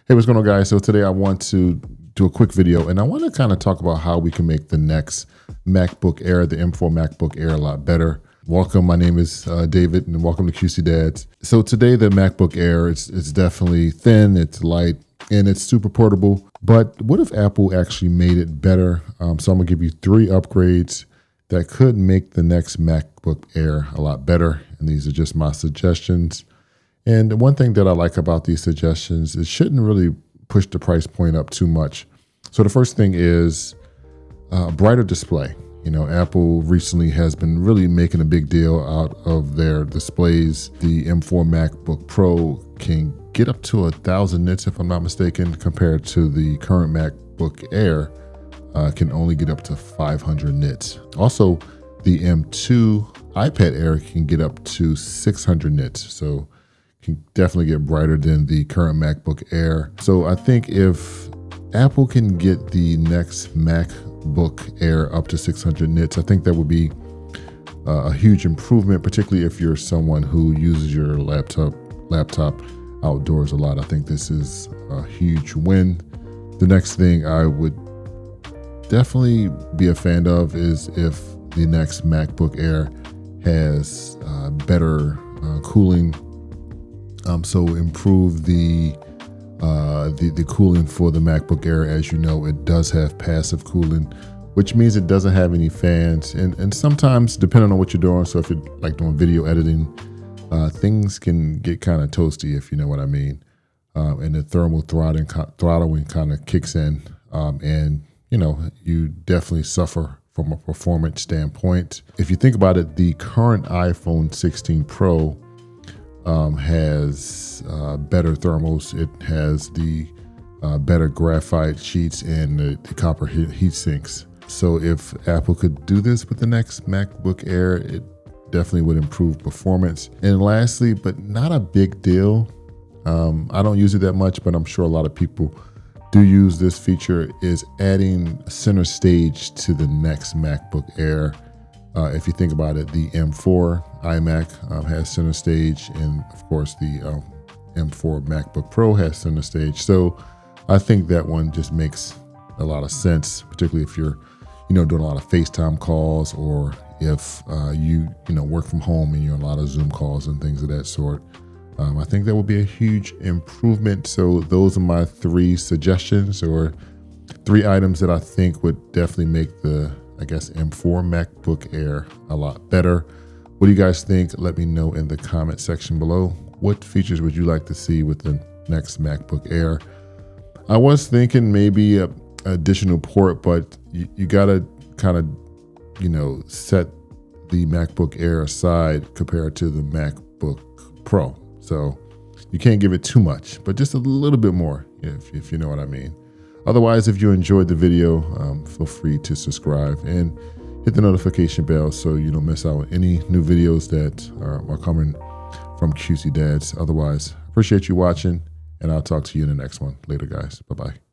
Hey, what's going on, guys? So today I want to do a quick video, and I want to kind of talk about how we can make the next MacBook Air, the M4 MacBook Air, a lot better. Welcome, my name is David, and welcome to QCdads. So today the MacBook Air, it's definitely thin, it's light, and it's super portable. But what if Apple actually made it better? So I'm gonna give you 3 upgrades that could make the next MacBook Air a lot better. And these are just my suggestions. And one thing that I like about these suggestions, it shouldn't really push the price point up too much. So the first thing is brighter display. You know, Apple recently has been really making a big deal out of their displays. The M4 MacBook Pro can get up to 1,000 nits, if I'm not mistaken, compared to the current MacBook Air can only get up to 500 nits. Also, the M2 iPad Air can get up to 600 nits. So can definitely get brighter than the current MacBook Air. So I think if Apple can get the next MacBook Air up to 600 nits, I think that would be a huge improvement, particularly if you're someone who uses your laptop outdoors a lot. I think this is a huge win. The next thing I would definitely be a fan of is if the next MacBook Air has better cooling. So improve the cooling for the MacBook Air. As you know, it does have passive cooling, which means it doesn't have any fans. And sometimes, depending on what you're doing, so if you're like doing video editing, things can get kind of toasty, if you know what I mean. And the thermal throttling kind of kicks in, and you know, you definitely suffer from a performance standpoint. If you think about it, the current iPhone 16 Pro has better thermals. It has the better graphite sheets and the copper heat sinks. So if Apple could do this with the next MacBook Air, it definitely would improve performance. And lastly, but not a big deal, I don't use it that much, but I'm sure a lot of people do use this feature, is adding center stage to the next MacBook Air. If you think about it, the M4 iMac has center stage, and of course the M4 MacBook Pro has center stage. So I think that one just makes a lot of sense, particularly if you're, doing a lot of FaceTime calls, or if you work from home and you're on a lot of Zoom calls and things of that sort. I think that would be a huge improvement. So those are my 3 suggestions, or 3 items that I think would definitely make the, M4 MacBook Air a lot better. What do you guys think? Let me know in the comment section below. What features would you like to see with the next MacBook Air? I was thinking maybe an additional port, but you gotta kind of, set the MacBook Air aside compared to the MacBook Pro. So you can't give it too much, but just a little bit more, if you know what I mean. Otherwise, if you enjoyed the video, feel free to subscribe and hit the notification bell so you don't miss out on any new videos that are coming from QCdads. Otherwise, appreciate you watching, and I'll talk to you in the next one. Later, guys. Bye-bye.